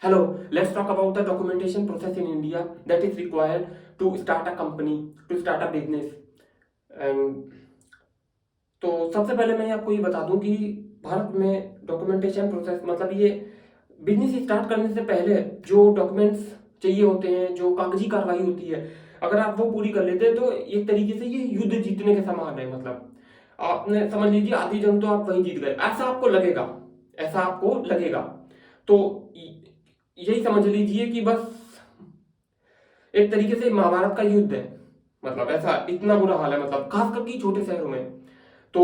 Hello, let's talk about the documentation process in India that is required to start a company, to start a business. And तो सबसे पहले मैं आपको ये बता दूं कि भारत में डॉक्यूमेंटेशन प्रोसेस मतलब ये बिजनेस स्टार्ट करने से पहले जो डॉक्यूमेंट्स चाहिए होते हैं, जो कागजी कार्रवाई होती है, अगर आप वो पूरी कर लेते हैं तो एक तरीके से ये युद्ध जीतने के समान है। मतलब आपने समझ लीजिए आधी जंग तो आप वहीं जीत गए, ऐसा आपको लगेगा, ऐसा आपको लगेगा। तो यही समझ लीजिए कि बस एक तरीके से महाभारत का युद्ध है। मतलब ऐसा इतना बुरा हाल है, मतलब खास करके छोटे शहरों में। तो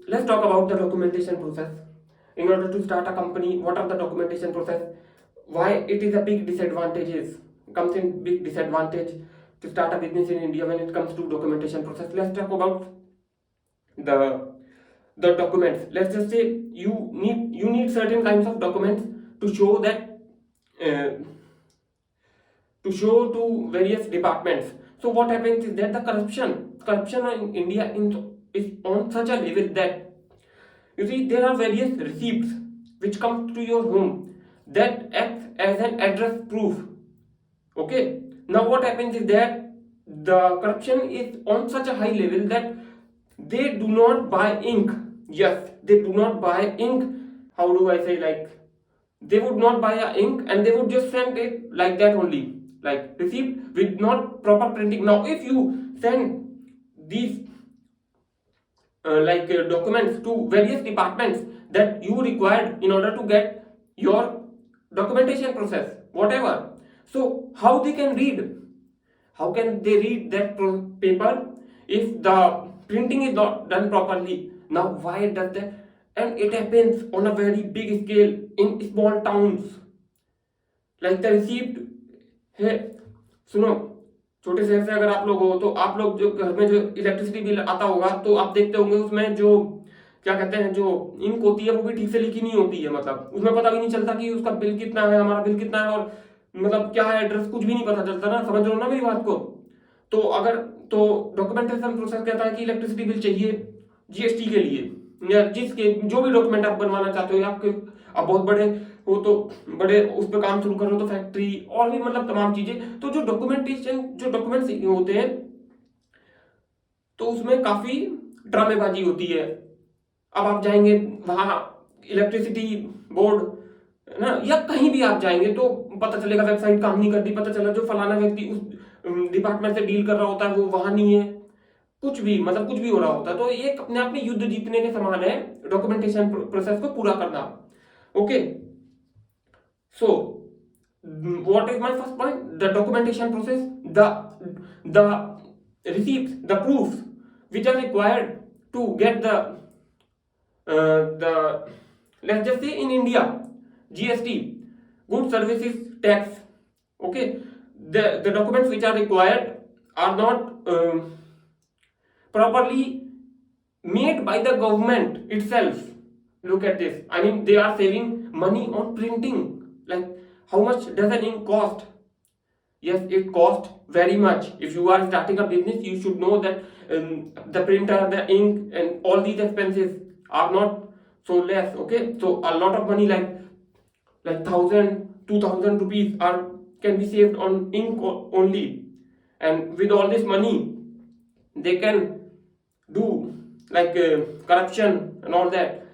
let's talk about the documentation process in order to start a company. What are the documentation process, why it is a big disadvantages, comes in big disadvantage to start a business in India when it comes to documentation process. Let's talk about the the documents. Let's just say you need certain kinds of documents to show that uh, to show to various departments. So what happens is that the corruption in India is on such a level that you see there are various receipts which come to your home that acts as an address proof. Okay, now what happens is that the corruption is on such a high level that they do not buy ink. Yes, they do not buy ink. How do I say, like, they would not buy a ink and they would just send it like that only, like receipt with not proper printing. Now if you send these documents to various departments that you required in order to get your documentation process whatever, so how they can read, how can they read that paper if the printing is not done properly? Now why does that? And it happens on a very big scale in small towns, like the receipt है। सुनो, छोटे शहर से अगर आप लोग हो तो आप लोग जो घर में जो इलेक्ट्रिसिटी बिल आता होगा तो आप देखते होंगे उसमें जो क्या कहते हैं, जो इंक होती है वो भी ठीक से लिखी नहीं होती है। मतलब उसमें पता भी नहीं चलता कि उसका बिल कितना है, हमारा बिल कितना है, और मतलब क्या है एड्रेस, कुछ भी नहीं पता चलता ना। समझ रहे हो ना मेरी बात को? तो अगर तो डॉक्यूमेंटेशन प्रोसेस कहता है कि इलेक्ट्रिसिटी बिल चाहिए जीएसटी के लिए, या जिसके जो भी डॉक्यूमेंट आप बनवाना चाहते हो, आपके आप बहुत बड़े हो तो बड़े उस पर काम शुरू करो तो फैक्ट्री और भी मतलब तमाम चीजें। तो जो डॉक्यूमेंटेशन जो डॉक्यूमेंट्स होते हैं तो उसमें काफी ड्रामेबाजी होती है। अब आप जाएंगे वहां इलेक्ट्रिसिटी बोर्ड ना, या कहीं भी आप जाएंगे तो पता चलेगा वेबसाइट काम नहीं करती, पता चला जो फलाना व्यक्ति उस डिपार्टमेंट से डील कर रहा होता है वो वहां नहीं है, कुछ भी मतलब कुछ भी हो रहा होता है। तो ये अपने आप में युद्ध जीतने के समान है डॉक्यूमेंटेशन प्रोसेस को पूरा करना। Okay, so what is my first point? The documentation process, the receipts, the proofs which are required to get the let's just say in India GST, good services tax. Okay, the documents which are required are not properly made by the government itself. Look at this, I mean they are saving money on printing. Like, how much does an ink cost? Yes, it costs very much. If you are starting a business you should know that the printer, the ink and all these expenses are not so less. Okay, so a lot of money, like 1,000-2,000 rupees are can be saved on ink only, and with all this money they can do like corruption and all that.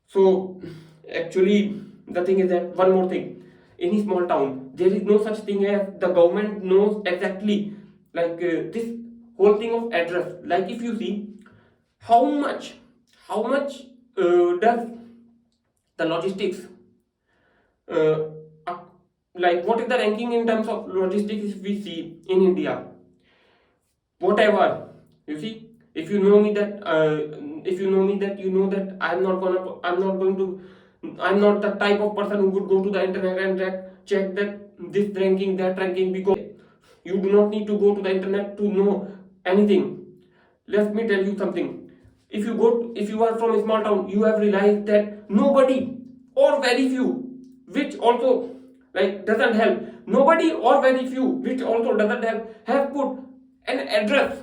So actually the thing is that one more thing, in a small town there is no such thing as the government knows exactly like this whole thing of address. Like if you see how much does the logistics uh, uh, like what is the ranking in terms of logistics if we see in India, whatever you see. If you know me that if you know me that you know that I'm not the type of person who would go to the internet and check that this ranking, that ranking, because you do not need to go to the internet to know anything. Let me tell you something. If you are from a small town, you have realized that nobody or very few, which also like doesn't help, nobody or very few which also doesn't help, have put an address,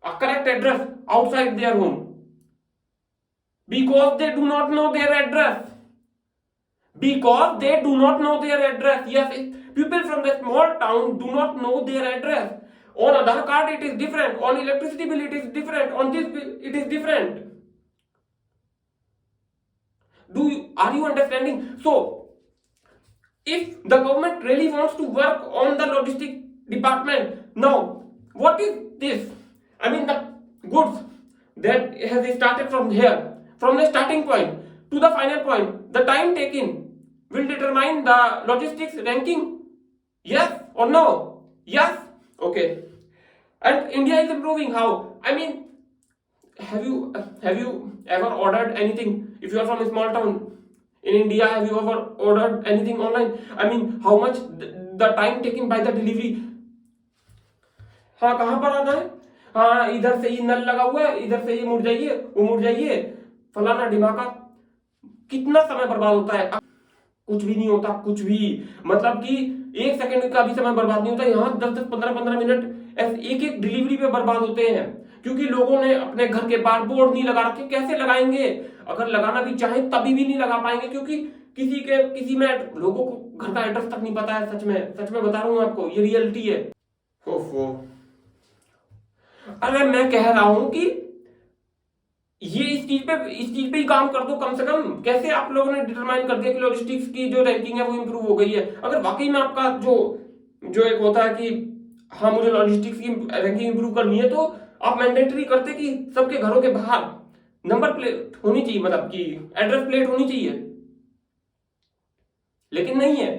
a correct address outside their home, because they do not know their address, because they do not know their address. Yes, people from the small town do not know their address. On Aadhaar card it is different, on electricity bill it is different, on this bill it is different. Are you understanding? So if the government really wants to work on the logistic department, now what is this? I mean, the goods that has started from here, from the starting point to the final point, the time taken will determine the logistics ranking. Yes or no? Yes. Okay. And India is improving. How? I mean, have you ever ordered anything? If you are from a small town in India, have you ever ordered anything online? I mean, how much the time taken by the delivery? हाँ, कहाँ पर आना है? हाँ, इधर से ये नल लगा हुआ है, इधर से ये मुड़ जाइए, वो मुड़ जाइए, फलाना ढिमाका, कितना समय बर्बाद होता है। कुछ भी नहीं होता, कुछ भी, मतलब कि 1 सेकंड का भी समय बर्बाद नहीं होता। यहाँ 10-10, 15-15 मिनट एक एक डिलीवरी पे बर्बाद होते हैं, क्योंकि लोगों ने अपने घर के बाहर बोर्ड नहीं लगा रखे। कैसे लगाएंगे? अगर लगाना भी चाहे तभी भी नहीं लगा पाएंगे, क्योंकि किसी में लोगों को घर का एड्रेस तक नहीं पता है। सच में बता रहा हूं आपको, ये रियलिटी है। ओफो, अरे मैं कह रहा हूं कि ये इस चीज पे ही काम कर दो कम से कम। कैसे आप लोगों ने डिटरमाइन कर दिया कि लॉजिस्टिक्स की जो रैंकिंग है वो इंप्रूव हो गई है? अगर वाकई में आपका जो एक होता है कि हाँ, मुझे लॉजिस्टिक्स की रैंकिंग इंप्रूव करनी है, तो आप मैंडेटरी करते कि सबके घरों के बाहर नंबर प्लेट होनी चाहिए, मतलब कि एड्रेस प्लेट होनी चाहिए, लेकिन नहीं है।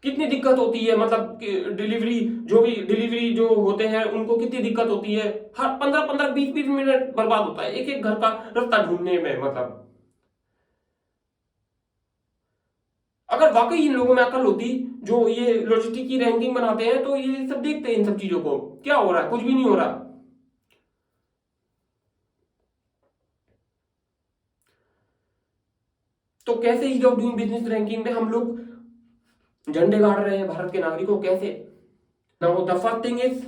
कितनी दिक्कत होती है, मतलब डिलीवरी जो होते हैं उनको कितनी दिक्कत होती है। हर 15-15, 20-20 मिनट बर्बाद होता है एक घर का रास्ता ढूंढने में। मतलब अगर वाकई इन लोगों में अकल होती जो ये लॉजिस्टिक की रैंकिंग बनाते हैं, तो ये सब देखते हैं इन सब चीजों को। क्या हो रहा है? कुछ भी नहीं हो रहा। तो कैसे ease of doing business ranking में हम लोग झंडे गाड़ रहे हैं भारत के नागरिकों? कैसे? Now the first thing is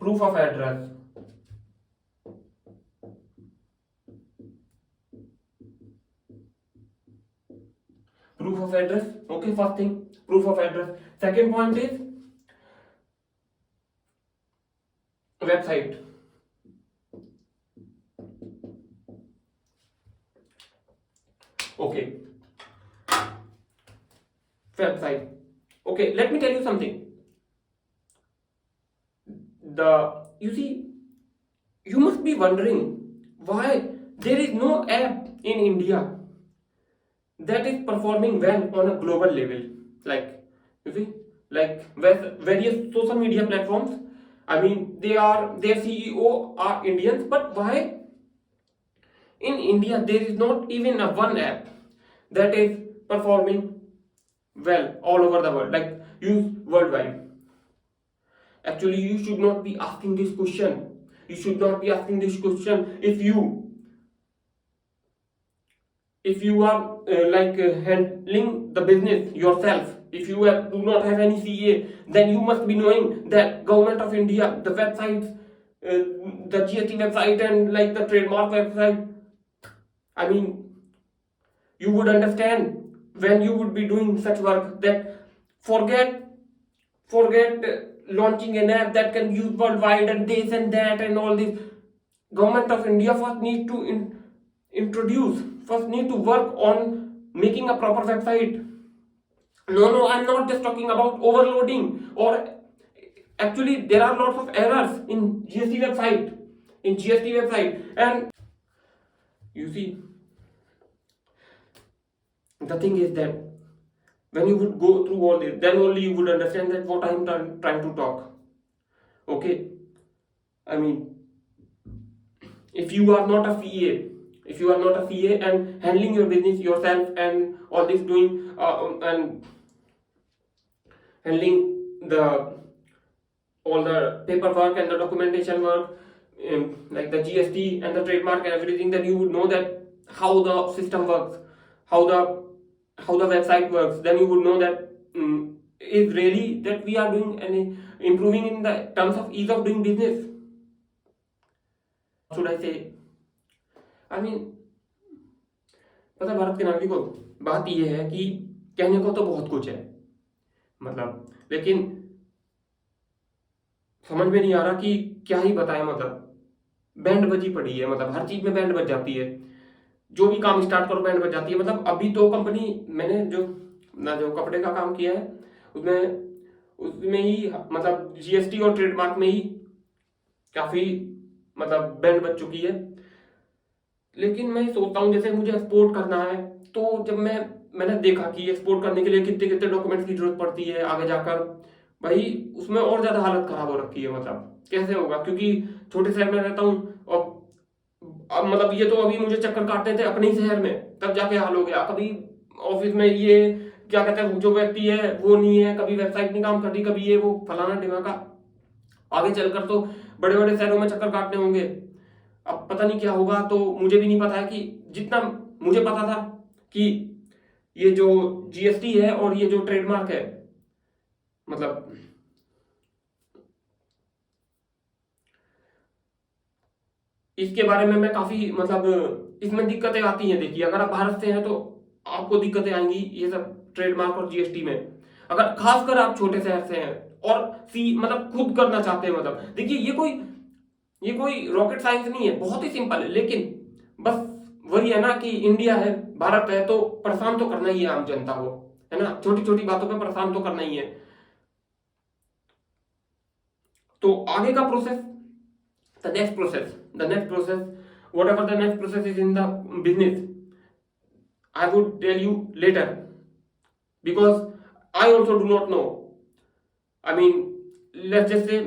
proof of address. Proof of address. Okay, first thing, proof of address. Second point is website. Okay, website. Okay, let me tell you something. You see, you must be wondering why there is no app in India that is performing well on a global level. Like, you see, like various social media platforms, I mean, their CEO are Indians, but why in India there is not even a one app that is performing well all over the world, like used worldwide? Actually, you should not be asking this question. You should not be asking this question if you are handling the business yourself. If you do not have any CA, then you must be knowing that government of India, the websites, the GST website and like the trademark website, I mean, you would understand when you would be doing such work that forget launching an app that can use worldwide and this and that and all this. Government of India first need to need to work on making a proper website. No, I'm not just talking about overloading, or actually there are lots of errors in GST website. And you see, the thing is that when you would go through all this, then only you would understand that what I am trying to talk. Okay, I mean, if you are not a CA and handling your business yourself and all this doing and handling all the paperwork and the documentation work, like the GST and the trademark and everything, then you would know that how the system works, how the website works. Then you would know that is really that we are doing and improving in the terms of ease of doing business. Should I say, I mean, पता है भारत के नागरिकों, बात यह है कि कहने को तो बहुत कुछ है, मतलब, लेकिन समझ में नहीं आ रहा कि क्या ही बताएं। मतलब बैंड बजी पड़ी है, मतलब हर चीज में बैंड बज जाती है, जो भी काम स्टार्ट करो बैंड बज जाती है। मतलब अभी तो कंपनी, मैंने जो कपड़े का काम किया है उसमें उसमें ही मतलब जीएसटी और ट्रेडमार्क में ही काफी मतलब बैंड बज चुकी है। लेकिन मैं सोचता हूँ जैसे मुझे एक्सपोर्ट करना है, तो जब मैंने देखा कि एक्सपोर्ट करने के लिए कितने कितने डॉक्यूमेंट्स की जरूरत पड़ती है आगे जाकर, भाई उसमें और ज्यादा हालत खराब हो रखी है। मतलब कैसे होगा, क्योंकि छोटे शहर में रहता हूँ, और अब मतलब ये तो अभी मुझे चक्कर काटने थे अपने ही शहर में, तब जाके हाल हो गया। कभी ऑफिस में ये क्या कहते हैं, जो व्यक्ति है वो नहीं है, कभी वेबसाइट नहीं काम कर रही, कभी ये वो फलाना ढिमाका, आगे चलकर तो बड़े बड़े शहरों में चक्कर काटने होंगे। अब पता नहीं क्या होगा, तो मुझे भी नहीं पता है कि जितना मुझे पता था कि ये जो जीएसटी है और ये जो ट्रेडमार्क है, मतलब इसके बारे में मैं काफी मतलब इसमें दिक्कतें आती हैं। देखिए, अगर आप भारत से हैं तो आपको दिक्कतें आएंगी ये सब ट्रेडमार्क और जीएसटी में। अगर खासकर आप छोटे शहर से हैं और सी मतलब खुद करना चाहते हैं, मतलब देखिए ये कोई रॉकेट साइंस नहीं है, बहुत ही सिंपल है। लेकिन बस वही है ना कि इंडिया है, भारत है, तो परेशान तो करना ही है आम जनता को, है ना, छोटी छोटी बातों पे परेशान तो करना ही है। तो आगे का process, the next process, whatever the next process is in the business, I would tell you later, because I also do not know. I mean, let's just say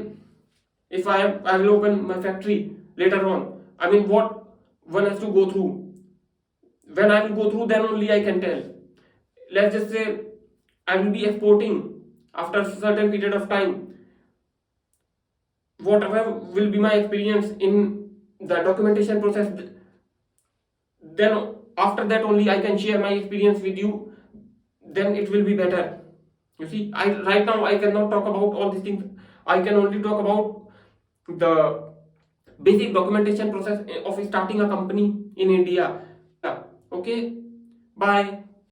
if I will open my factory later on, I mean, what one has to go through, when I will go through, then only I can tell. Let's just say I will be exporting after a certain period of time, whatever will be my experience in the documentation process, then after that only I can share my experience with you, then it will be better. You see, I right now I cannot talk about all these things. I can only talk about the basic documentation process of starting a company in India. Okay, bye.